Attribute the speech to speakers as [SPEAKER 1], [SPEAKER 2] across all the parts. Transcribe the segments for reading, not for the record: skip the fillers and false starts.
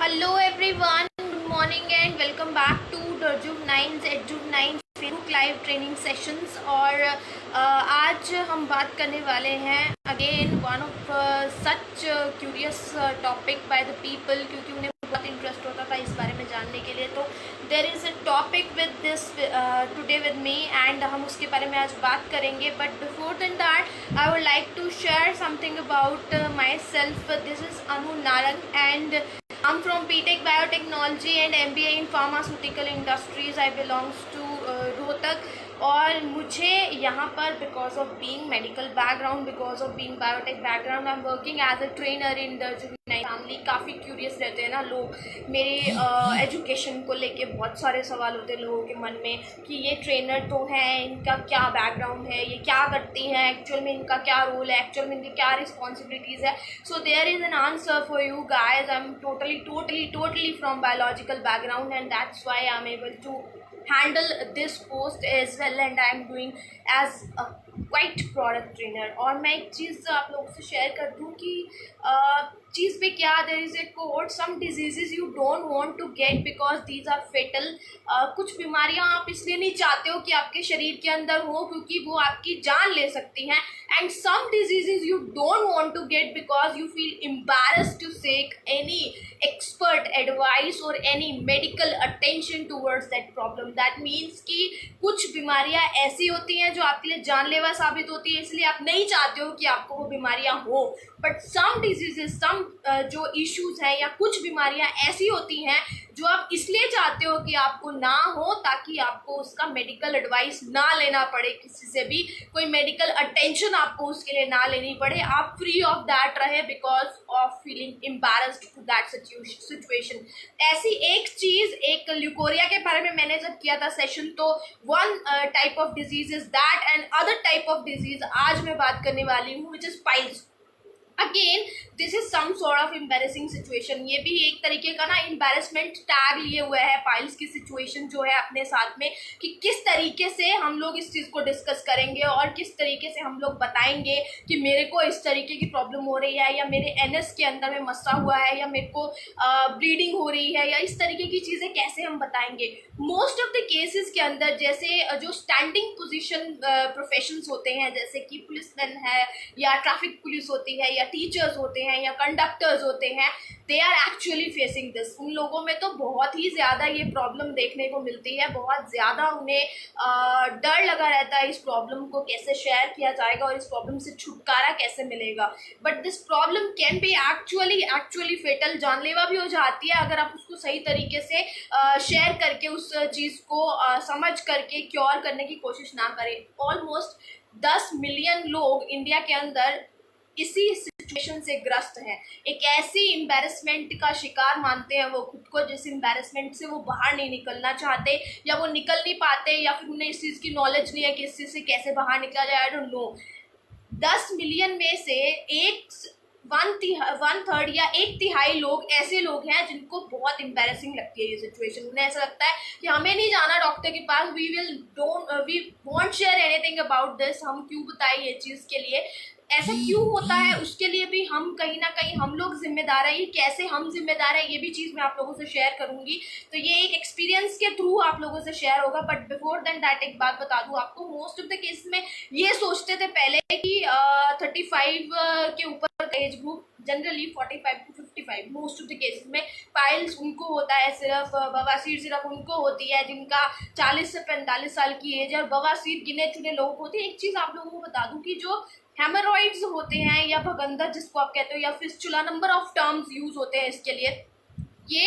[SPEAKER 1] Hello everyone, good morning and welcome back to Juve9's at Juve9 Facebook live training sessions. और आज हम बात करने वाले हैं again one of such curious topic by the people, क्योंकि उन्हें बहुत इंटरेस्ट होता था इस बारे में जानने के लिए। तो there is a topic with this today with me and हम उसके बारे में आज बात करेंगे। But before then that I would like to share something about myself. This is Anu Narang and I'm from BTech Biotechnology and MBA in Pharmaceutical Industries. I belongs to Rohtak. और मुझे यहाँ पर because of being medical background, because of being biotech background, I am working as a trainer in the juvenile family. काफ़ी curious रहते हैं ना लोग मेरे एजुकेशन को लेके। बहुत सारे सवाल होते हैं लोगों के मन में कि ये ट्रेनर तो हैं, इनका क्या बैकग्राउंड है, ये क्या करती हैं, एक्चुअल में इनका क्या रोल है, एक्चुअल में इनकी क्या रिस्पॉन्सिबिलिटीज़ है। So there is an answer for you guys. I am totally from biological background and that's why I'm able to handle this post as well and I'm doing as a quite product trainer। और मैं एक चीज़ आप लोगों से share कर दूँ कि चीज़ पे क्या, there is a code, some diseases you don't want to get because these are fatal. कुछ बीमारियां आप इसलिए नहीं चाहते हो कि आपके शरीर के अंदर हो क्योंकि वो आपकी जान ले सकती हैं। And some diseases you don't want to get because you feel embarrassed to seek any expert advice और any medical attention towards that problem. That means कि कुछ बीमारियां ऐसी होती हैं जो आपके लिए जानलेवा साबित होती है, इसलिए आप नहीं चाहते हो कि आपको वो बीमारियां हो। बट सम डिजीजेज, सम जो इश्यूज हैं या कुछ बीमारियां ऐसी होती हैं जो आप इसलिए चाहते हो कि आपको ना हो ताकि आपको उसका मेडिकल एडवाइस ना लेना पड़े, किसी से भी कोई मेडिकल अटेंशन आपको उसके लिए ना लेनी पड़े, आप फ्री ऑफ दैट रहे because of feeling embarrassed to that situation. ऐसी एक चीज़, एक ल्यूकोरिया के बारे में मैंने जब किया था सेशन, तो one type of disease is that and other type of disease आज मैं बात करने वाली हूँ which is piles. Again this is some sort of embarrassing situation. ये भी एक तरीके का ना एम्बेरसमेंट टैग लिए हुए है पाइल्स की सिचुएशन जो है अपने साथ में, कि किस तरीके से हम लोग इस चीज़ को डिस्कस करेंगे और किस तरीके से हम लोग बताएंगे कि मेरे को इस तरीके की प्रॉब्लम हो रही है या मेरे एनएस के अंदर में मसा हुआ है या मेरे को ब्लीडिंग हो रही है, या इस तरीके की चीज़ें कैसे हम बताएंगे। मोस्ट ऑफ द केसेस के अंदर जैसे जो स्टैंडिंग पोजिशन प्रोफेशंस होते हैं, जैसे कि पुलिसमैन है या ट्रैफिक पुलिस होती है या टीचर्स होते हैं या कंडक्टर्स होते हैं, they are actually facing this. उन लोगों में तो बहुत ही ज़्यादा ये प्रॉब्लम देखने को मिलती है, बहुत ज़्यादा उन्हें डर लगा रहता है इस प्रॉब्लम को कैसे शेयर किया जाएगा और इस प्रॉब्लम से छुटकारा कैसे मिलेगा। But this problem can be actually fatal, जानलेवा भी हो जाती है अगर आप उसको सही तरीके से शेयर करके उस चीज़ को समझ करके क्योर करने की कोशिश ना करें। ऑलमोस्ट 10 मिलियन लोग इंडिया के अंदर इसी सिचुएशन से ग्रस्त हैं। एक ऐसी एम्बैरसमेंट का शिकार मानते हैं वो खुद को, जिस एम्बैरसमेंट से वो बाहर नहीं निकलना चाहते या वो निकल नहीं पाते या फिर उन्हें इस चीज़ की नॉलेज नहीं है कि इस चीज़ से कैसे बाहर निकला जाए। I don't know. 10 मिलियन में से वन थर्ड या एक तिहाई लोग ऐसे लोग हैं जिनको बहुत एम्बैरेसिंग लगती है ये सिचुएशन। उन्हें ऐसा लगता है कि हमें नहीं जाना डॉक्टर के पास, we won't share anything about this. हम क्यों बताएं ये चीज़ के लिए, ऐसा क्यों होता है, उसके लिए भी हम कहीं ना कहीं हम लोग जिम्मेदार हैं। ये कैसे हम जिम्मेदार हैं ये भी चीज़ मैं आप लोगों से शेयर करूंगी। तो ये एक एक्सपीरियंस के थ्रू आप लोगों से शेयर होगा। बट बिफोर देन दैट एक बात बता दूं आपको, मोस्ट ऑफ द केस में ये सोचते थे पहले कि 35 के ऊपर age group, generally 45 to 55 most of the case में पाइल्स उनको होता है, सिर्फ बवासीर सिर्फ उनको होती है जिनका 40 से 45 साल की एज है, और बवासीर गिने चुने लोगों को होती है। एक चीज़ आप लोगों को बता दूं कि जो हेमरॉइड्स होते हैं या भगंदर जिसको आप कहते हो या fistula, number of terms use होते हैं इसके लिए। ये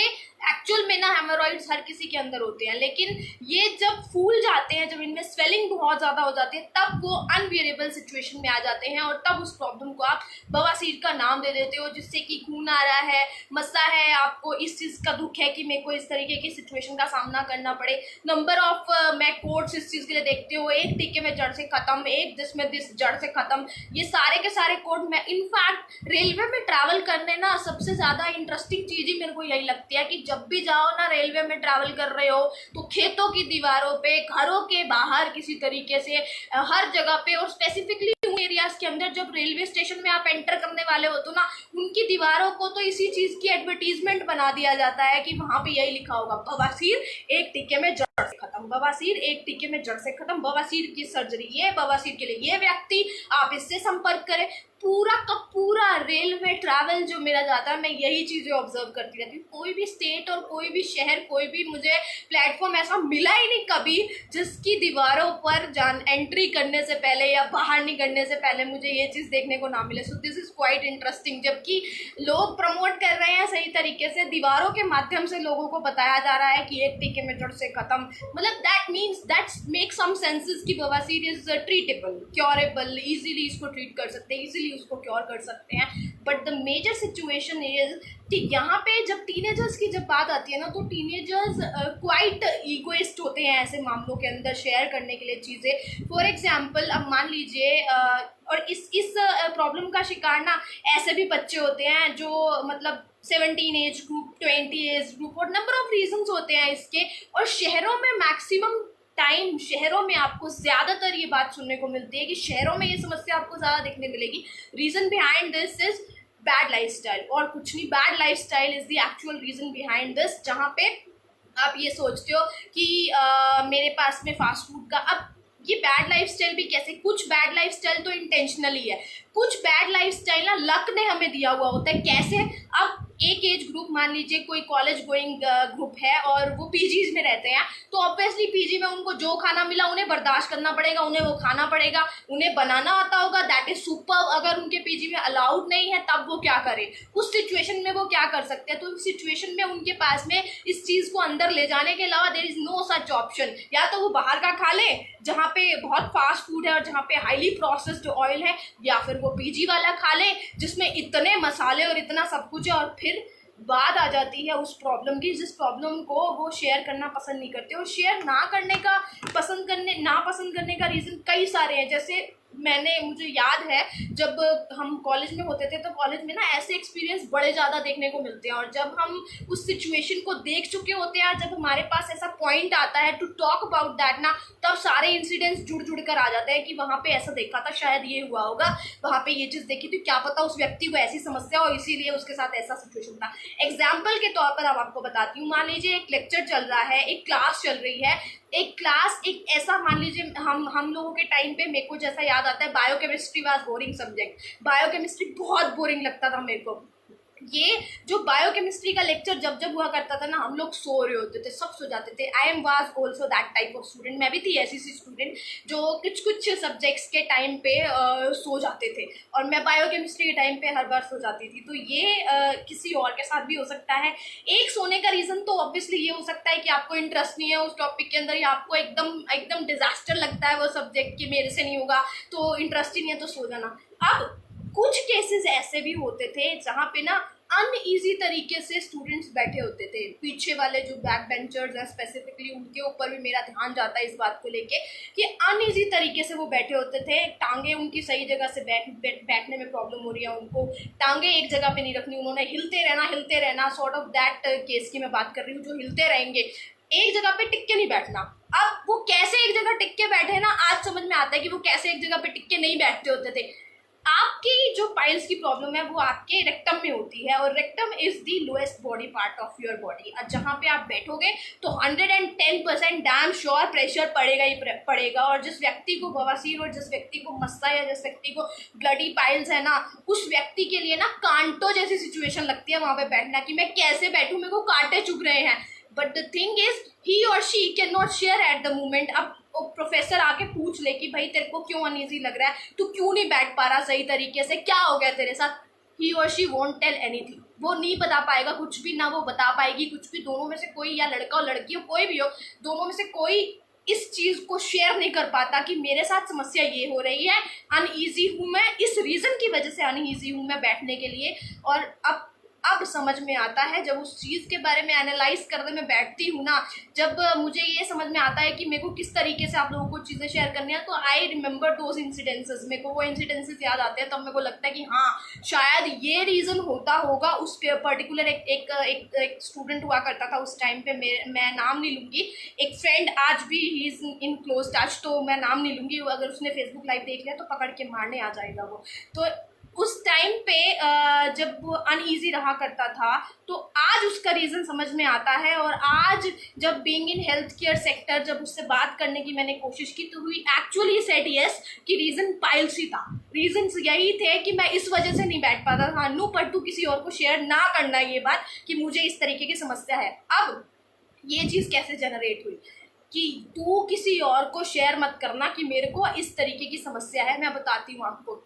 [SPEAKER 1] एक्चुअल में ना हेमरॉइड्स हर किसी के अंदर होते हैं, लेकिन ये जब फूल जाते हैं, जब इनमें स्वेलिंग बहुत ज़्यादा हो जाती है, तब वो अनवियरेबल सिचुएशन में आ जाते हैं और तब उस प्रॉब्लम को आप बवासीर का नाम दे देते हो, जिससे कि खून आ रहा है, मसा है, आपको इस चीज़ का दुख है कि मेरे को इस तरीके की सिचुएशन का सामना करना पड़े। नंबर ऑफ मैं कोड्स इस चीज़ के लिए देखते हो, एक टीके में जड़ से ख़त्म, एक दिस में दिस जड़ से ख़त्म, ये सारे के सारे कोड मैं इनफैक्ट रेलवे में ट्रैवल करने ना सबसे ज़्यादा इंटरेस्टिंग चीज़ ही मेरे को यही लगती है कि जब भी जाओ ना रेलवे में ट्रैवल कर रहे हो तो खेतों की दीवारों पे, घरों के बाहर किसी तरीके से हर जगह पे, और स्पेसिफिकली एरियाज के अंदर जब रेलवे स्टेशन में आप एंटर करने वाले हो तो ना उनकी दीवारों को तो इसी चीज की एडवर्टीजमेंट बना दिया जाता है कि वहां पे यही लिखा होगा, बवासीर एक टीके में जड़ से खत्म, बवासीर एक टीके में जड़ से खत्म, बवासीर की सर्जरी ये, बवासीर के लिए ये व्यक्ति, आप इससे संपर्क करें। पूरा का पूरा रेलवे ट्रैवल जो मेरा जाता है मैं यही चीज़ें ऑब्जर्व करती रहती हूँ। कोई भी स्टेट और कोई भी शहर, कोई भी मुझे प्लेटफॉर्म ऐसा मिला ही नहीं कभी जिसकी दीवारों पर एंट्री करने से पहले या बाहर निकलने से पहले मुझे ये चीज़ देखने को ना मिले। So this is quite interesting. जबकि लोग प्रमोट कर रहे हैं सही तरीके से, दीवारों के माध्यम से लोगों को बताया जा रहा है कि एक टीके में जड़ से खत्म, मतलब that means that make some senses कि बवासीर इज ट्रीटेबल, क्योरेबल, इजीली इसको ट्रीट कर सकते हैं, इजीली उसको क्योर कर सकते हैं। But the major situation is ठीक यहाँ पे जब टीनेजर्स की जब बात आती है ना, तो टीनेजर्स क्वाइट ईगोइस्ट होते हैं ऐसे मामलों के अंदर शेयर करने के लिए चीज़ें। फॉर एग्जाम्पल अब मान लीजिए और इस प्रॉब्लम का शिकार ना ऐसे भी बच्चे होते हैं जो मतलब 17 एज ग्रुप, 20 एज ग्रुप, और नंबर ऑफ रीजंस होते हैं इसके। और शहरों में मैक्सिमम टाइम, शहरों में आपको ज़्यादातर ये बात सुनने को मिलती है कि शहरों में ये समस्या आपको ज़्यादा देखने मिलेगी। Reason behind this is bad lifestyle, और कुछ नहीं, bad lifestyle is the actual reason behind this. जहाँ पे आप ये सोचते हो कि मेरे पास में फास्ट फूड का, अब ये बैड लाइफस्टाइल भी कैसे, कुछ बैड लाइफस्टाइल तो इंटेंशनली है, कुछ बैड लाइफस्टाइल ना लक ने हमें दिया हुआ होता है। कैसे, अब एक एज ग्रुप मान लीजिए कोई कॉलेज गोइंग ग्रुप है और वो पीजीज में रहते हैं, तो ऑब्वियसली पीजी में उनको जो खाना मिला उन्हें बर्दाश्त करना पड़ेगा, उन्हें वो खाना पड़ेगा, उन्हें बनाना आता होगा, दैट इज सुपर। अगर उनके पीजी में अलाउड नहीं है तब वो क्या करें, उस सिचुएशन में वो क्या कर सकते हैं? तो उस सिचुएशन में उनके पास में इस चीज़ को अंदर ले जाने के अलावा there is no such option. या तो वो बाहर का खा ले जहाँ पे बहुत फास्ट फूड है और जहाँ पे हाईली प्रोसेस्ड ऑयल है, या फिर वो पीजी वाला खा ले जिसमें इतने मसाले और इतना सब कुछ है। और फिर बात आ जाती है उस प्रॉब्लम की, जिस प्रॉब्लम को वो शेयर करना पसंद नहीं करते। और शेयर ना पसंद करने का रीज़न कई सारे हैं। जैसे मुझे याद है जब हम कॉलेज में होते थे तो कॉलेज में ना ऐसे एक्सपीरियंस बड़े ज़्यादा देखने को मिलते हैं, और जब हम उस सिचुएशन को देख चुके होते हैं, जब हमारे पास ऐसा पॉइंट आता है टू टॉक अबाउट दैट ना, तब सारे इंसिडेंट्स जुड़ कर आ जाते हैं कि वहाँ पे ऐसा देखा था, शायद ये हुआ होगा, वहाँ पे ये चीज़ देखी थी, क्या पता उस व्यक्ति को ऐसी समस्या हो इसीलिए उसके साथ ऐसा सिचुएशन था। एग्जाम्पल के तौर पर अब आपको बताती हूँ, मान लीजिए एक लेक्चर चल रहा है, एक क्लास चल रही है, एक ऐसा मान लीजिए हम लोगों के टाइम पे, मेरे को जैसा याद आता है, biochemistry was boring subject, biochemistry बहुत बोरिंग लगता था मेरे को। ये जो बायोकेमिस्ट्री का लेक्चर जब हुआ करता था ना, हम लोग सो रहे होते थे, सब सो जाते थे। I am was also that type of student, मैं भी थी ऐसी सी स्टूडेंट जो कुछ सब्जेक्ट्स के टाइम पे सो जाते थे, और मैं बायोकेमिस्ट्री के टाइम पे हर बार सो जाती थी। तो ये किसी और के साथ भी हो सकता है। एक सोने का रीज़न तो ऑब्वियसली ये हो सकता है कि आपको इंटरेस्ट नहीं है उस टॉपिक के अंदर, या आपको एकदम डिजास्टर लगता है वो सब्जेक्ट कि मेरे से नहीं होगा, तो इंटरेस्ट ही नहीं है तो सो जाना। अब कुछ केसेस ऐसे भी होते थे जहाँ पे ना अनईजी तरीके से स्टूडेंट्स बैठे होते थे, पीछे वाले जो बैक बेंचर्स हैं स्पेसिफिकली, उनके ऊपर भी मेरा ध्यान जाता है इस बात को लेके कि अनईजी तरीके से वो बैठे होते थे। टांगे उनकी सही जगह से बैठने में प्रॉब्लम हो रही है, उनको टांगे एक जगह पे नहीं रखनी, उन्होंने हिलते रहना, सॉर्ट ऑफ दैट केस की मैं बात कर रही हूँ, जो हिलते रहेंगे, एक जगह पे टिक के नहीं बैठना। अब वो कैसे एक जगह टिक के बैठे ना, आज समझ में आता है कि वो कैसे एक जगह पे टिक के नहीं बैठते होते थे। आपकी जो पाइल्स की प्रॉब्लम है वो आपके रेक्टम में होती है, और rectum is the lowest body part of your body. और जहाँ पे आप बैठोगे तो 110% डैम श्योर प्रेशर पड़ेगा ही पड़ेगा। और जिस व्यक्ति को बवासीर और जिस व्यक्ति को मस्सा या जिस व्यक्ति को ब्लडी पाइल्स है ना, उस व्यक्ति के लिए ना कांटों जैसी सिचुएशन लगती है वहाँ पे बैठना, कि मैं कैसे बैठूँ, मेरे को कांटे चुभ रहे हैं। But the thing is he और she can not share at the moment. अब प्रोफेसर आके पूछ ले कि भाई तेरे को क्यों अनईजी लग रहा है, तू क्यों नहीं बैठ पा रहा सही तरीके से, क्या हो गया तेरे साथ, ही और शी वोंट टेल एनीथिंग। वो नहीं बता पाएगा कुछ भी, ना वो बता पाएगी कुछ भी। दोनों में से कोई, या लड़का और लड़की हो, कोई भी हो, दोनों में से कोई इस चीज़ को शेयर नहीं कर पाता कि मेरे साथ समस्या ये हो रही है, अनईजी हूँ मैं, इस रीज़न की वजह से अनईजी हूँ मैं बैठने के लिए। और अब अब समझ में आता है, जब उस चीज़ के बारे में एनालाइज करने में बैठती हूँ ना, जब मुझे ये समझ में आता है कि मेरे को किस तरीके से आप लोगों को चीज़ें शेयर करनी है, तो आई रिमेंबर दोज इंसिडेंसेस। मेरे को वो इंसिडेंसेस याद आते हैं, तब मेरे को लगता है कि हाँ शायद ये रीज़न होता होगा। उस पर्टिकुलर एक स्टूडेंट हुआ करता था उस टाइम पे, मैं नाम नहीं लूँगी, एक फ्रेंड आज भी he is in close touch, तो मैं नाम नहीं लूँगी, अगर उसने फेसबुक लाइव देख लिया तो पकड़ के मारने आ जाएगा वो। तो उस टाइम पे जब वो अनईजी रहा करता था, तो आज उसका रीज़न समझ में आता है। और आज जब being in health care sector, जब उससे बात करने की मैंने कोशिश की, तो हुई एक्चुअली सेड यस कि रीज़न पाइल्स ही था। रीजंस यही थे कि मैं इस वजह से नहीं बैठ पाता था। अनु, पर तू किसी और को शेयर ना करना ये बात कि मुझे इस तरीके की समस्या है। अब ये चीज़ कैसे जनरेट हुई कि तू किसी और को शेयर मत करना कि मेरे को इस तरीके की समस्या है। मैं बताती हूँ आपको।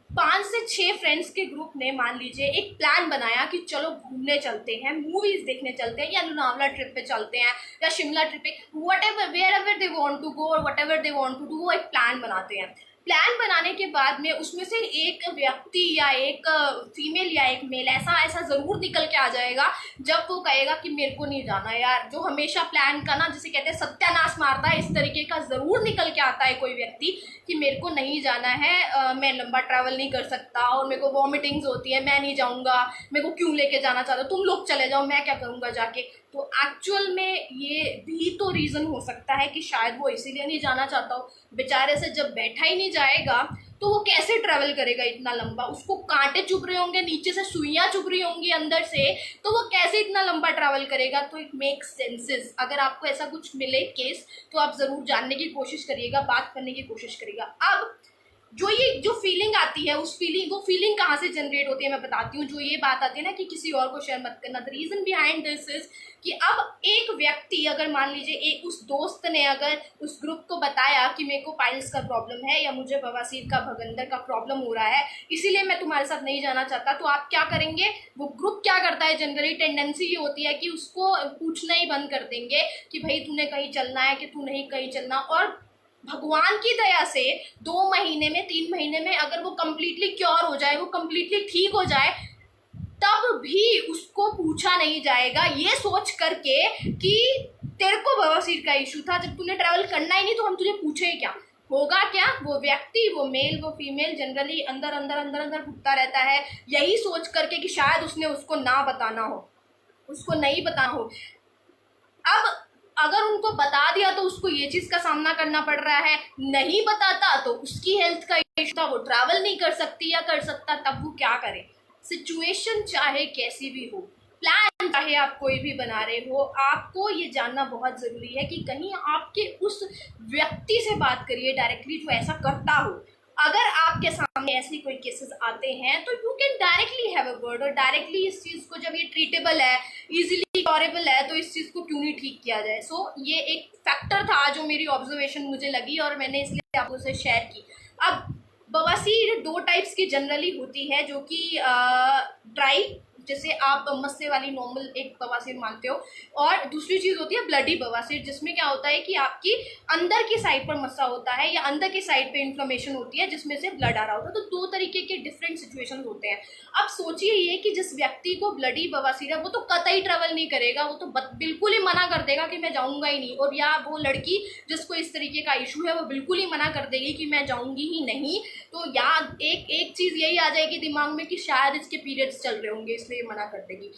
[SPEAKER 1] 5 से 6 फ्रेंड्स के ग्रुप ने मान लीजिए एक प्लान बनाया कि चलो घूमने चलते हैं, मूवीज देखने चलते हैं, या लोनावला ट्रिप पे चलते हैं, या शिमला ट्रिप पे, whatever wherever they want to go और whatever they want to do, वो एक प्लान बनाते हैं। प्लान बनाने के बाद में उसमें से एक व्यक्ति या एक फीमेल या एक मेल ऐसा ज़रूर निकल के आ जाएगा जब वो कहेगा कि मेरे को नहीं जाना यार। जो हमेशा प्लान का ना, जिसे कहते हैं सत्यानाश मारता है, इस तरीके का ज़रूर निकल के आता है कोई व्यक्ति कि मेरे को नहीं जाना है, मैं लंबा ट्रैवल नहीं कर सकता और मेरे को वॉमिटिंग्स होती है, मैं नहीं जाऊँगा, मेरे को क्यों लेके जाना चाहते हो, तुम लोग चले जाओ, मैं क्या करूँगा जाके। तो एक्चुअल में ये भी तो रीज़न हो सकता है कि शायद वो इसीलिए नहीं जाना चाहता हो। बेचारे से जब बैठा ही नहीं जाएगा तो वो कैसे ट्रैवल करेगा इतना लंबा? उसको कांटे चुभ रहे होंगे, नीचे से सुइयाँ चुभ रही होंगी अंदर से, तो वो कैसे इतना लंबा ट्रैवल करेगा? तो इट मेक्स सेंसेस। अगर आपको ऐसा कुछ मिले केस, तो आप ज़रूर जानने की कोशिश करिएगा, बात करने की कोशिश करिएगा। अब जो फीलिंग आती है, वो फीलिंग कहाँ से जनरेट होती है मैं बताती हूँ। जो ये बात आती है ना कि किसी और को शेयर मत करना, the reason behind this is कि अब एक व्यक्ति, अगर मान लीजिए एक उस दोस्त ने अगर उस ग्रुप को बताया कि मेरे को पाइल्स का प्रॉब्लम है या मुझे बवासीर का, भगंदर का प्रॉब्लम हो रहा है, इसीलिए मैं तुम्हारे साथ नहीं जाना चाहता, तो आप क्या करेंगे? वो ग्रुप क्या करता है, जनरली टेंडेंसी ये होती है कि उसको पूछना ही बंद कर देंगे कि भाई तूने कहीं चलना है कि तू नहीं कहीं चलना। और भगवान की दया से 2 महीने में, 3 महीने में अगर वो कम्प्लीटली क्योर हो जाए, वो कम्प्लीटली ठीक हो जाए, तब भी उसको पूछा नहीं जाएगा ये सोच करके कि तेरे को बवासीर का इशू था। जब तूने ट्रैवल करना ही नहीं तो हम तुझे पूछे ही क्या? होगा क्या? वो व्यक्ति, वो मेल, वो फीमेल जनरली अंदर अंदर अंदर अंदर घुटता रहता है, यही सोच करके कि शायद उसने उसको ना बताना हो, उसको नहीं बताना हो। अब अगर उनको बता दिया तो उसको ये चीज़ का सामना करना पड़ रहा है, नहीं बताता तो उसकी हेल्थ का इशू था, वो ट्रैवल नहीं कर सकती या कर सकता, तब वो क्या करे? सिचुएशन चाहे कैसी भी हो, प्लान चाहे आप कोई भी बना रहे हो, आपको ये जानना बहुत ज़रूरी है कि कहीं आपके उस व्यक्ति से बात करिए डायरेक्टली जो ऐसा करता हो। अगर आपके सामने ऐसे कोई केसेस आते हैं तो you can directly have a word, और डायरेक्टली इस चीज़ को, जब ये ट्रीटेबल है, इजीली क्योरेबल है, तो इस चीज़ को क्यों नहीं ठीक किया जाए। सो ये एक फैक्टर था जो मेरी ऑब्जर्वेशन मुझे लगी और मैंने इसलिए आपको उसे शेयर की। अब बवासीर 2 टाइप्स की जनरली होती है, जो कि ड्राई, जैसे आप मस्से वाली नॉर्मल एक बवासीर मानते हो, और दूसरी चीज़ होती है ब्लडी बवासीर, जिसमें क्या होता है कि आपकी अंदर की साइड पर मस्सा होता है या अंदर की साइड पे इन्फ्लेमेशन होती है जिसमें से ब्लड आ रहा होता है। तो 2 तरीके के डिफरेंट सिचुएशन होते हैं। अब सोचिए ये कि जिस व्यक्ति को ब्लडी बवासीर है वो तो कतई ट्रैवल नहीं करेगा, वो तो बिल्कुल ही मना कर देगा कि मैं जाऊँगा ही नहीं। और या वो लड़की जिसको इस तरीके का इशू है वो बिल्कुल ही मना कर देगी कि मैं जाऊँगी ही नहीं। तो या एक चीज़ यही आ जाएगी दिमाग में कि शायद इसके पीरियड्स चल रहे होंगे इसलिए मना कर देगी।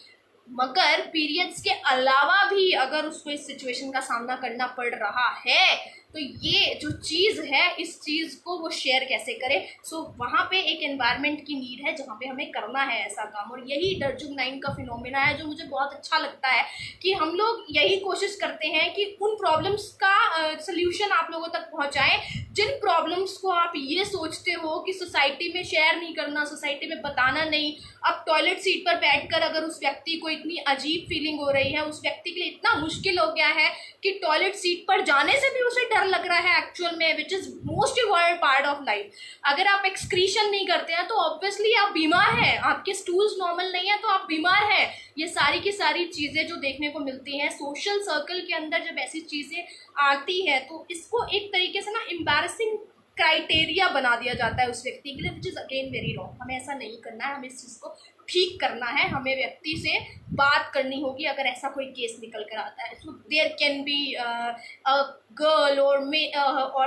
[SPEAKER 1] मगर पीरियड्स के अलावा भी अगर उसको इस सिचुएशन का सामना करना पड़ रहा है तो ये जो चीज़ है, इस चीज़ को वो शेयर कैसे करे? सो वहाँ पे एक एनवायरनमेंट की नीड है जहाँ पे हमें करना है ऐसा काम। और यही डरजुग 9 का फिनोमेना है जो मुझे बहुत अच्छा लगता है कि हम लोग यही कोशिश करते हैं कि उन प्रॉब्लम्स का सल्यूशन आप लोगों तक पहुँचाएं जिन प्रॉब्लम्स को आप ये सोचते हो कि सोसाइटी में शेयर नहीं करना, सोसाइटी में बताना नहीं। अब टॉयलेट सीट पर बैठकर अगर उस व्यक्ति को इतनी अजीब फीलिंग हो रही है, उस व्यक्ति के लिए इतना मुश्किल हो गया है कि टॉयलेट सीट पर जाने से भी उसे डर लग रहा है एक्चुअल में, which is most important part of life. अगर आप एक्सक्रीशन नहीं करते हैं तो ऑब्वियसली आप बीमार हैं, आपके स्टूल्स नॉर्मल नहीं है तो आप बीमार हैं। ये सारी की सारी चीज़ें जो देखने को मिलती हैं सोशल सर्कल के अंदर, जब ऐसी चीज़ें आती है तो इसको एक तरीके से ना एम्बैरसिंग क्राइटेरिया बना दिया जाता है उस व्यक्ति के लिए, which is again very wrong. हमें ऐसा नहीं करना है, हमें इस चीज़ को ठीक करना है, हमें व्यक्ति से बात करनी होगी अगर ऐसा कोई केस निकल कर आता है। So there can be a girl और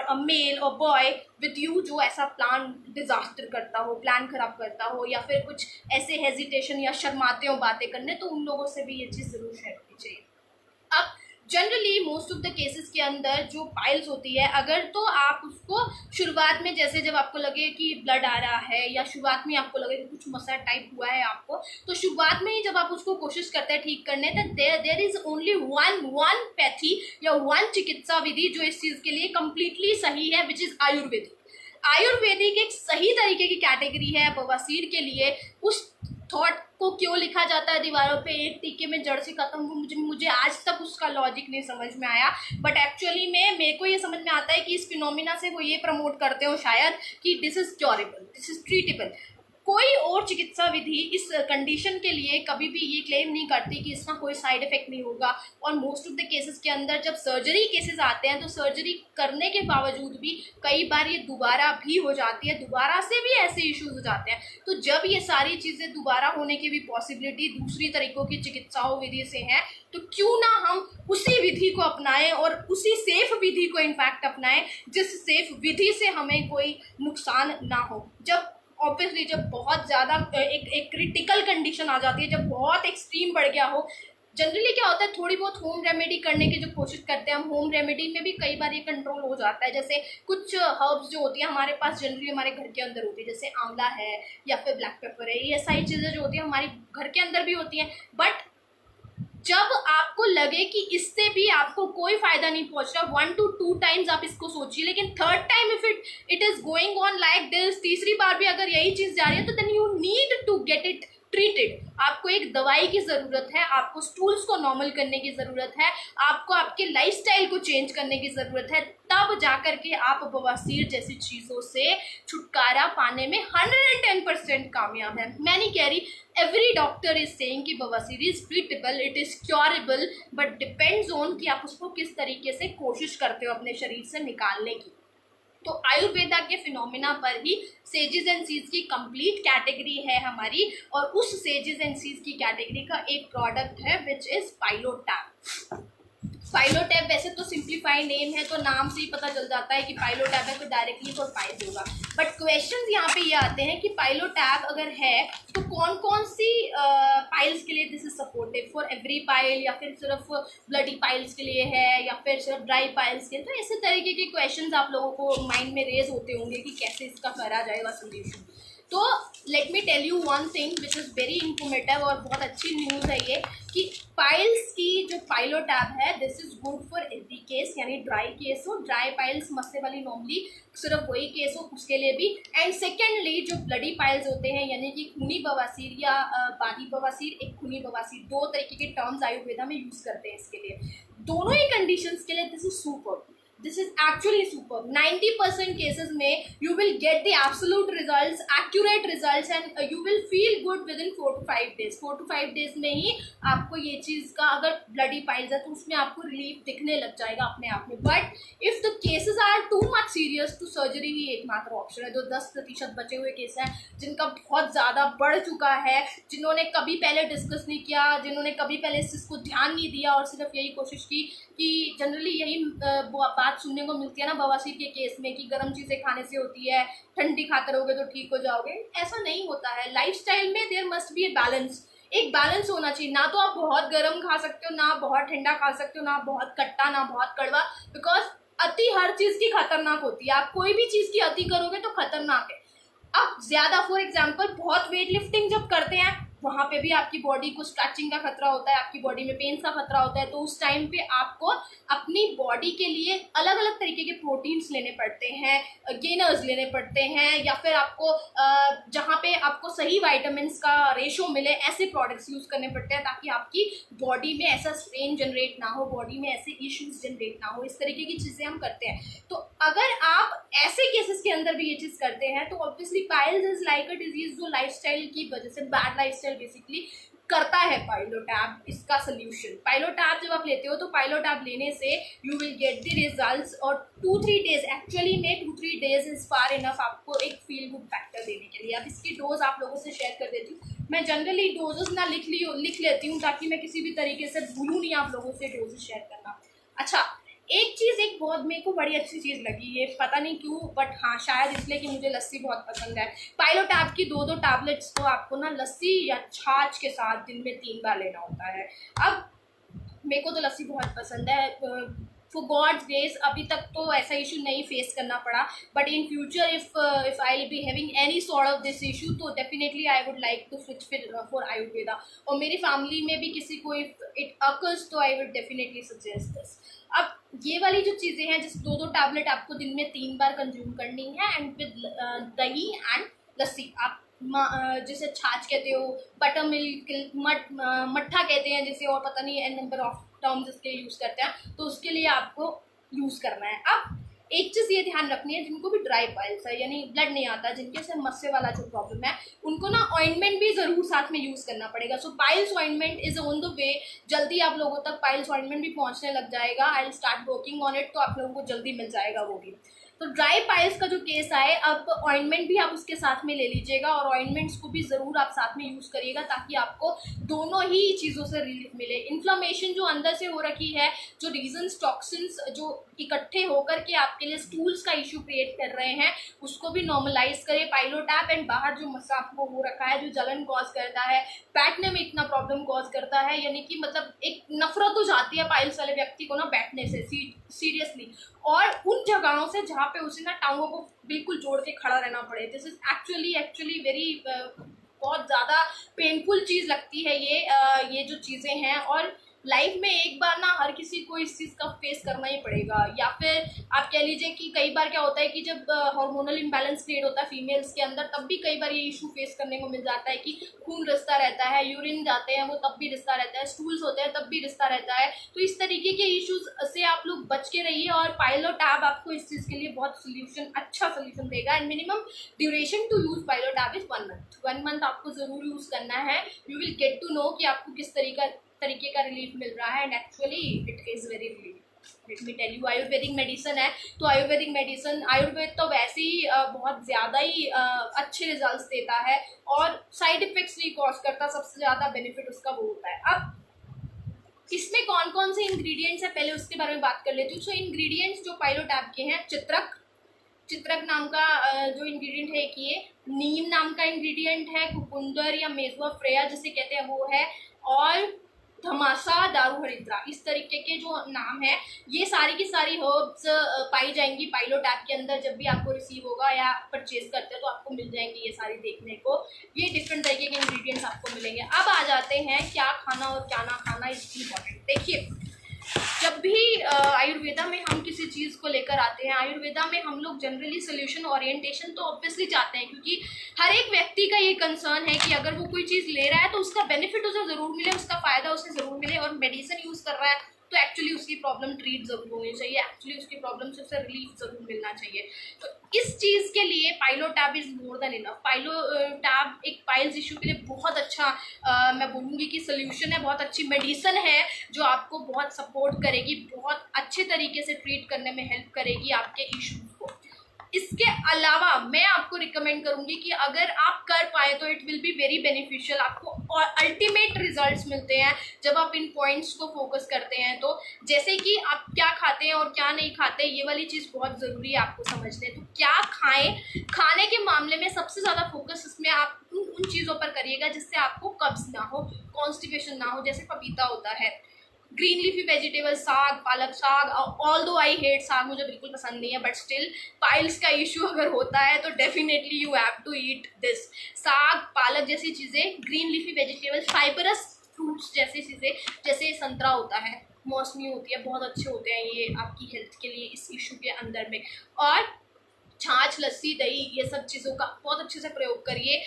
[SPEAKER 1] अ मेल और बॉय विद यू जो ऐसा प्लान डिजास्टर करता हो, प्लान खराब करता हो, या फिर कुछ ऐसे हेजिटेशन या शर्माते हो बातें करने, तो उन लोगों से भी ये चीज़ ज़रूर शेयर करनी चाहिए। अब generally most of the cases के अंदर जो पाइल्स होती है, अगर तो आप उसको शुरुआत में, जैसे जब आपको लगे कि ब्लड आ रहा है या शुरुआत में आपको लगे कि कुछ मसा टाइप हुआ है आपको, तो शुरुआत में ही जब आप उसको कोशिश करते हैं ठीक करने, तो there is only one pathy या वन चिकित्सा विधि जो इस चीज़ के लिए कम्प्लीटली सही है, विच इज़ आयुर्वेदिक। आयुर्वेदिक एक सही तरीके की कैटेगरी है बवासीर के लिए। उस थॉट को क्यों लिखा जाता है दीवारों पे, एक टीके में जड़ से खत्म, मुझे आज तक उसका लॉजिक नहीं समझ में आया, बट एक्चुअली में मेरे को ये समझ में आता है कि इस फिनोमिना से वो ये प्रमोट करते हो शायद कि this is curable, this is treatable. कोई और चिकित्सा विधि इस कंडीशन के लिए कभी भी ये क्लेम नहीं करती कि इसका कोई साइड इफेक्ट नहीं होगा। और मोस्ट ऑफ द केसेस के अंदर जब सर्जरी केसेस आते हैं, तो सर्जरी करने के बावजूद भी कई बार ये दोबारा भी हो जाती है, दोबारा से भी ऐसे इश्यूज हो जाते हैं। तो जब ये सारी चीज़ें दोबारा होने की भी पॉसिबिलिटी दूसरी तरीकों की चिकित्साओं विधि से है, तो क्यों ना हम उसी विधि को अपनाएं और उसी सेफ विधि को इनफैक्ट अपनाएं जिस सेफ विधि से हमें कोई नुकसान ना हो। जब ऑब्वियसली जब बहुत ज़्यादा एक क्रिटिकल कंडीशन आ जाती है, जब बहुत एक्सट्रीम बढ़ गया हो, जनरली क्या होता है, थोड़ी बहुत होम रेमेडी करने की जो कोशिश करते हैं हम, होम रेमेडी में भी कई बार ये कंट्रोल हो जाता है। जैसे कुछ हर्ब्स जो होती है हमारे पास जनरली हमारे घर के अंदर होती है, जैसे आंवला है या फिर ब्लैक पेपर है, ये सारी चीज़ें जो होती हैं हमारे घर के अंदर भी होती हैं। बट जब आपको लगे कि इससे भी आपको कोई फायदा नहीं पहुंच रहा, 1 to 2 टाइम्स आप इसको सोचिए, लेकिन third time if it is going on like this, तीसरी बार भी अगर यही चीज जा रही है, तो then you need to get it treated. आपको एक दवाई की ज़रूरत है, आपको स्टूल्स को नॉर्मल करने की ज़रूरत है, आपको आपके लाइफस्टाइल को चेंज करने की ज़रूरत है, तब जाकर के आप बवासीर जैसी चीज़ों से छुटकारा पाने में 110% कामयाब है। मैं नहीं कह रही, एवरी डॉक्टर इज सेइंग कि बवासीर is treatable, it is curable, but depends on कि आप उसको किस तरीके से कोशिश करते हो अपने शरीर से निकालने की। तो आयुर्वेदा के फिनोमिना पर ही सेजेस एंड सीड्स की कंप्लीट कैटेगरी है हमारी, और उस सेजेस एंड सीड्स की कैटेगरी का एक प्रोडक्ट है विच इज पाइलोटैब। पाइलोटैब वैसे तो सिंप्लीफाइड नेम है, तो नाम से ही पता चल जाता है कि पाइलोटैब है, तो डायरेक्टली तो पाइल्स होगा। बट क्वेश्चंस यहाँ पे ये आते हैं कि पाइलोटैब अगर है तो कौन कौन सी पाइल्स के लिए this is supportive, for every pile, या फिर सिर्फ ब्लडी पाइल्स के लिए है, या फिर सिर्फ ड्राई पाइल्स के लिए। तो ऐसे तरीके के क्वेश्चंस आप लोगों को माइंड में रेज होते होंगे कि कैसे इसका करा जाएगा सोल्यूशन। तो let me tell you one thing which is very informative, और बहुत अच्छी न्यूज़ है ये कि पाइल्स की जो पाइलोटैब है this is good for every case, यानी ड्राई केस हो, ड्राई पाइल्स मस्से वाली नॉर्मली सिर्फ वही केस हो उसके लिए भी, एंड सेकेंडली जो ब्लडी पाइल्स होते हैं यानी कि खूनी बवासीर या बादी बवासीर, एक खूनी बवासीर, दो तरीके के टर्म्स आयुर्वेदा में यूज़ करते हैं इसके लिए। दोनों ही कंडीशंस के लिए this is super, this is actually super. 90% cases में you will get the absolute results, accurate results, and you will feel good within 4 to 5 days। 4 to 5 days में ही आपको ये चीज़ का, अगर ब्लडी पाइल्स है तो उसमें आपको रिलीफ दिखने लग जाएगा अपने आप में। But if the cases are too much serious, तो सर्जरी ही एकमात्र ऑप्शन है। जो 10% बचे हुए केस हैं जिनका बहुत ज़्यादा बढ़ चुका है, जिन्होंने कभी पहले डिस्कस नहीं किया, जिन्होंने कभी पहले इस चीज़ को ध्यान नहीं दिया और सिर्फ यही कोशिश की कि जनरली यही बात सुनने को मिलती है ना बवासीर के केस में कि गर्म चीज़ें खाने से होती है, ठंडी खाते रहोगे तो ठीक हो जाओगे। ऐसा नहीं होता है। लाइफस्टाइल में there must be a balance, एक बैलेंस होना चाहिए। ना तो आप बहुत गर्म खा सकते हो, ना बहुत ठंडा खा सकते हो, ना बहुत खट्टा, ना बहुत कड़वा, बिकॉज अति हर चीज़ की खतरनाक होती है। आप कोई भी चीज़ की अति करोगे तो खतरनाक है। अब ज़्यादा, फॉर एग्जाम्पल बहुत वेट लिफ्टिंग जब करते हैं वहाँ पे भी आपकी बॉडी को स्ट्रेचिंग का खतरा होता है, आपकी बॉडी में पेन का खतरा होता है, तो उस टाइम पे आपको अपनी बॉडी के लिए अलग अलग तरीके के प्रोटीन्स लेने पड़ते हैं, गेनर्स लेने पड़ते हैं, या फिर आपको जहाँ पे आपको सही वाइटामिन्स का रेशो मिले ऐसे प्रोडक्ट्स यूज़ करने पड़ते हैं ताकि आपकी बॉडी में ऐसा स्ट्रेन जनरेट ना हो, बॉडी में ऐसे इश्यूज जनरेट ना हो। इस तरीके की चीज़ें हम करते हैं। तो अगर आप ऐसे केसेस के अंदर भी ये चीज़ करते हैं तो obviously piles is like a disease जो लाइफस्टाइल की वजह से, बैड लाइफस्टाइल बेसिकली, करता है पाइलोटैब इसका सोल्यूशन। पाइलोटैब जब आप लेते हो तो पाइलोटैब लेने से you will get the results, और 2-3 डेज, एक्चुअली में 2-3 डेज इज़ फार इनफ आपको एक फील गुड फैक्टर देने के लिए। अब इसकी डोज आप लोगों से शेयर कर देती हूँ। मैं जनरली डोजेस ना लिख लेती हूँ ताकि मैं किसी भी तरीके से भूलूँ नहीं आप लोगों से डोजेस शेयर करना। अच्छा, एक चीज़ एक बहुत मेरे को बड़ी अच्छी चीज़ लगी, ये पता नहीं क्यों, बट हाँ शायद इसलिए कि मुझे लस्सी बहुत पसंद है। पाइलोटैब की 2-2 टैबलेट्स तो आपको ना लस्सी या छाछ के साथ दिन में 3 बार लेना होता है। अब मेरे को तो लस्सी बहुत पसंद है, फॉर गॉड्स ग्रेस अभी तक तो ऐसा इशू नहीं फेस करना पड़ा, but in future if I will be having any sort of this issue तो definitely I would like to switch for Ayurveda. और मेरी फैमिली में भी किसी को इफ इट अकर्स तो I would definitely suggest this. अब ये वाली जो चीज़ें हैं, जिस 2-2 टैबलेट आपको दिन में 3 बार कंज्यूम करनी है, एंड विद दही एंड लस्सी, आप जिसे छाछ कहते हो, बटर मिल्क, मट्ठा कहते हैं जिसे, और पता नहीं एन नंबर ऑफ टर्म्स इसके यूज़ करते हैं, तो उसके लिए आपको यूज़ करना है। अब एक चीज़ ये ध्यान रखनी है, जिनको भी ड्राई पाइल्स है यानी ब्लड नहीं आता, जिनके से मस्से वाला जो प्रॉब्लम है, उनको ना ऑइंटमेंट भी ज़रूर साथ में यूज़ करना पड़ेगा। So piles ointment is on the way, जल्दी आप लोगों तक पाइल्स ऑइंटमेंट भी पहुंचने लग जाएगा। I will start working on it, तो आप लोगों को जल्दी मिल जाएगा वो भी। तो ड्राई पाइल्स का जो केस आए, अब ऑइंटमेंट भी आप उसके साथ में ले लीजिएगा, और ऑइंटमेंट्स को भी ज़रूर आप साथ में यूज़ करिएगा ताकि आपको दोनों ही चीज़ों से रिलीफ मिले। इन्फ्लामेशन जो अंदर से हो रखी है, जो रीजन्स टॉक्सिन्स जो इकट्ठे होकर के आपके लिए स्टूल्स का इशू क्रिएट कर रहे हैं, उसको भी नॉर्मलाइज करे पाइलोटैब। एंड बाहर जो मस्सा आपको हो रखा है, जो जलन कॉज करता है, बैठने में इतना प्रॉब्लम कॉज करता है, यानी कि मतलब एक नफरत हो जाती है पाइल्स वाले व्यक्ति को ना बैठने से सीरियसली, और उन जगहों से जहाँ पे उसे ना टांगों को बिल्कुल जोड़ के खड़ा रहना पड़े। दिस इज एक्चुअली वेरी बहुत ज़्यादा पेनफुल चीज़ लगती है ये जो चीज़ें हैं। और लाइफ में एक बार ना हर किसी को इस चीज़ का फेस करना ही पड़ेगा, या फिर आप कह लीजिए कि कई बार क्या होता है कि जब हार्मोनल इम्बैलेंस क्रिएट होता है फीमेल्स के अंदर, तब भी कई बार ये इशू फेस करने को मिल जाता है कि खून रिश्ता रहता है, यूरिन जाते हैं वो तब भी रिश्ता रहता है, स्टूल्स होते हैं तब भी रिश्ता रहता है। तो इस तरीके के इशूज़ से आप लोग बच के रहिए, और पाइलोटैब आपको इस चीज़ के लिए बहुत अच्छा सोल्यूशन देगा। And minimum duration to use Pilotab is 1 month. 1 month आपको ज़रूर यूज़ करना है। You will get to know कि आपको किस तरीके का रिलीफ मिल रहा है, and actually it is very relief. Let me tell you, Ayurvedic medicine है तो आयुर्वेद तो वैसे ही बहुत ज़्यादा ही अच्छे रिजल्ट्स देता है, और साइड इफ़ेक्ट्स नहीं कॉज करता, सबसे ज़्यादा बेनिफिट उसका वो होता है। अब इसमें कौन कौन से इंग्रेडिएंट्स हैं, पहले उसके बारे में बात कर लेती हूँ। सो इंग्रेडिएंट्स जो पाइलोटैब के हैं, चित्रक नाम का जो इंग्रेडिएंट है, एक ये नीम नाम का इंग्रेडिएंट है, कुकुंदर या मेजुआ फ्रेया जिसे कहते हैं वो है, और धमासा, दारू हरिद्रा, इस तरीके के जो नाम है, ये सारी की सारी हर्ब्स पाई जाएंगी पाइलोटैब के अंदर। जब भी आपको रिसीव होगा या परचेज करते हैं तो आपको मिल जाएंगी ये सारी देखने को, ये डिफरेंट तरीके के इंग्रेडिएंट्स आपको मिलेंगे। अब आ जाते हैं क्या खाना और क्या ना खाना इज इम्पॉर्टेंट। देखिए, जब भी आयुर्वेदा में हम किसी चीज़ को लेकर आते हैं, आयुर्वेदा में हम लोग जनरली सोल्यूशन ओरिएंटेशन तो ऑब्वियसली चाहते हैं, क्योंकि हर एक व्यक्ति का ये कंसर्न है कि अगर वो कोई चीज़ ले रहा है तो उसका बेनिफिट उसे ज़रूर मिले, उसका फ़ायदा उसे ज़रूर मिले, और मेडिसिन यूज़ कर रहा है तो एक्चुअली उसकी प्रॉब्लम ट्रीट ज़रूर होनी चाहिए, एक्चुअली उसकी प्रॉब्लम से उसे रिलीफ ज़रूर मिलना चाहिए। तो इस चीज़ के लिए पाइलोटैब इज़ मोर देन इनफ। पाइलोटैब एक पाइल्स इशू के लिए बहुत अच्छा मैं बोलूँगी कि सोल्यूशन है, बहुत अच्छी मेडिसिन है जो आपको बहुत सपोर्ट करेगी, बहुत अच्छे तरीके से ट्रीट करने में हेल्प करेगी आपके इशूज़ को। इसके अलावा मैं आपको रिकमेंड करूंगी कि अगर आप कर पाए तो it will be very beneficial, आपको और अल्टीमेट रिजल्ट्स मिलते हैं जब आप इन पॉइंट्स को फोकस करते हैं। तो जैसे कि आप क्या खाते हैं और क्या नहीं खाते, ये वाली चीज़ बहुत ज़रूरी है आपको समझने। तो क्या खाएं, खाने के मामले में सबसे ज़्यादा फोकस इसमें आप उन चीज़ों पर करिएगा जिससे आपको कब्ज ना हो, कॉन्स्टिपेशन ना हो। जैसे पपीता होता है, ग्रीन लीफी वेजिटेबल, साग, पालक साग, ऑल दो आई हेट साग, मुझे बिल्कुल पसंद नहीं है, बट स्टिल पाइल्स का इशू अगर होता है तो definitely you have to eat this. साग, पालक जैसी चीज़ें, green leafy vegetable, fibrous fruits जैसी चीज़ें, जैसे संतरा होता है, मौसमी होती है, बहुत अच्छे होते हैं ये आपकी हेल्थ के लिए इस इशू के अंदर में। और छाछ, लस्सी, दही, ये सब चीज़ों का बहुत अच्छे से प्रयोग करिए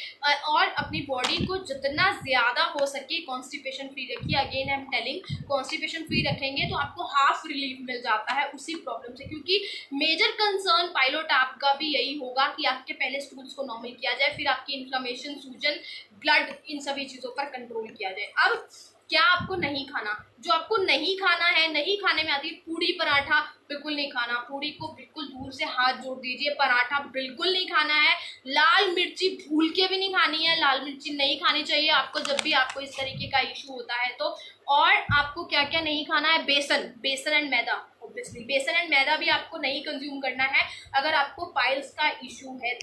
[SPEAKER 1] और अपनी बॉडी को जितना ज़्यादा हो सके कॉन्स्टिपेशन फ्री रखिए। Again I am telling, constipation free रखेंगे तो आपको हाफ रिलीफ मिल जाता है उसी प्रॉब्लम से, क्योंकि मेजर कंसर्न पाइलोट आपका भी यही होगा कि आपके पहले स्टूल्स को नॉर्मल किया जाए, फिर आपकी इन्फ्लेमेशन, सूजन, ब्लड, इन सभी चीज़ों पर कंट्रोल किया जाए। अब क्या आपको नहीं खाना, जो आपको नहीं खाना है, नहीं खाने में आती है पूड़ी पराठा, बिल्कुल नहीं खाना। पूड़ी को बिल्कुल दूर से हाथ जोड़ दीजिए, पराठा बिल्कुल नहीं खाना है, लाल मिर्ची भूल के भी नहीं खानी है, लाल मिर्ची नहीं खानी चाहिए आपको जब भी आपको इस तरीके का इशू होता है तो। और आपको क्या क्या नहीं खाना है, बेसन एंड मैदा, ऑब्वियसली बेसन एंड मैदा भी आपको नहीं कंज्यूम करना है अगर आपको पाइल्स का इशू है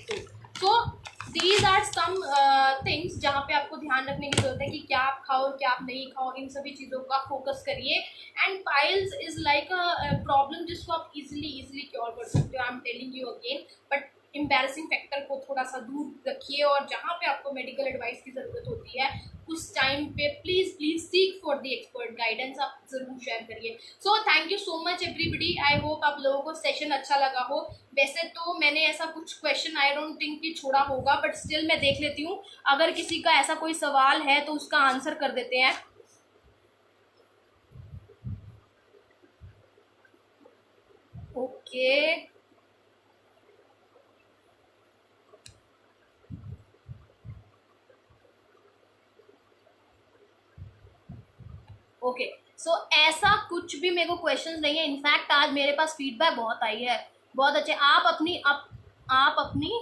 [SPEAKER 1] तो दीज आर सम थिंग्स जहाँ पे आपको ध्यान रखने की जरूरत है कि क्या आप खाओ क्या आप नहीं खाओ, इन सभी चीज़ों का फोकस करिए। And piles is like a problem जिसको आप इजीली क्योर कर सकते हो, I am telling you again. But embarrassing factor को थोड़ा सा दूर रखिए और जहाँ पे आपको मेडिकल एडवाइस की ज़रूरत होती है उस टाइम पे please seek for the expert guidance, आप ज़रूर शेयर करिए। So thank you so much everybody, I hope आप लोगों को सेशन अच्छा लगा हो। वैसे तो मैंने ऐसा कुछ क्वेश्चन आई डोंट थिंक कि छोड़ा होगा, बट स्टिल मैं देख लेती हूँ, अगर किसी का ऐसा कोई सवाल है तो उसका आंसर कर देते हैं। ओके ओके सो ऐसा कुछ भी मेरे को क्वेश्चन नहीं है। इनफैक्ट आज मेरे पास फीडबैक बहुत आई है, बहुत अच्छे। आप अपनी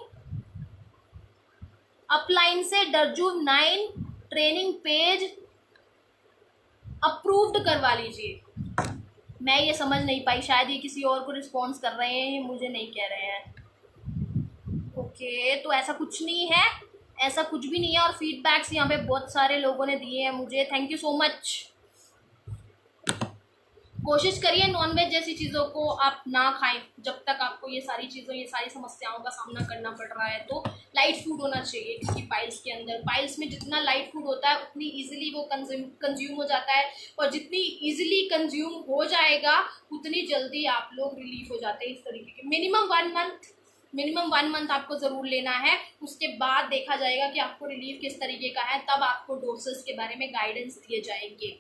[SPEAKER 1] अपलाइन से दर्जू 9 ट्रेनिंग पेज अप्रूव्ड करवा लीजिए। मैं ये समझ नहीं पाई, शायद ये किसी और को रिस्पॉन्स कर रहे हैं, मुझे नहीं कह रहे हैं। ओके तो ऐसा कुछ नहीं है, ऐसा कुछ भी नहीं है। और फीडबैक्स यहाँ पे बहुत सारे लोगों ने दिए हैं मुझे, थैंक यू सो मच। कोशिश करिए नॉनवेज जैसी चीज़ों को आप ना खाएं जब तक आपको ये सारी चीज़ों, ये सारी समस्याओं का सामना करना पड़ रहा है। तो लाइट फूड होना चाहिए किसी पाइल्स के अंदर। पाइल्स में जितना लाइट फूड होता है उतनी इजीली वो कंज्यूम हो जाता है, और जितनी इजीली कंज्यूम हो जाएगा उतनी जल्दी आप लोग रिलीफ हो जाते हैं इस तरीके के। मिनिमम वन मंथ आपको ज़रूर लेना है, उसके बाद देखा जाएगा कि आपको रिलीफ किस तरीके का है, तब आपको डोसेस के बारे में गाइडेंस दिए जाएंगे।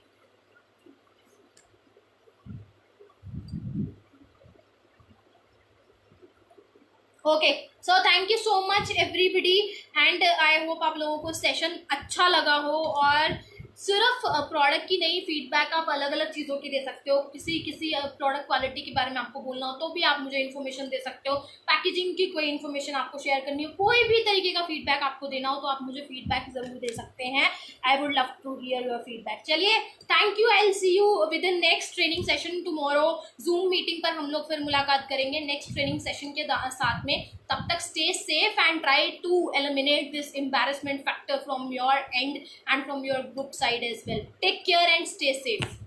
[SPEAKER 1] Okay so thank you so much everybody, and I hope आप लोगों को सेशन अच्छा लगा हो। और सिर्फ प्रोडक्ट की नहीं, फीडबैक आप अलग अलग चीज़ों की दे सकते हो। किसी प्रोडक्ट क्वालिटी के बारे में आपको बोलना हो तो भी आप मुझे इन्फॉर्मेशन दे सकते हो। पैकेजिंग की कोई इन्फॉर्मेशन आपको शेयर करनी हो, कोई भी तरीके का फीडबैक आपको देना हो तो आप मुझे फीडबैक ज़रूर दे सकते हैं। I would love to hear your feedback. चलिए thank you, I will see you within next training session tomorrow. Zoom meeting पर हम लोग फिर मुलाकात करेंगे नेक्स्ट ट्रेनिंग सेशन के साथ में। तब तक stay safe and try to eliminate this embarrassment factor from your end and from your group side as well. Take care and stay safe.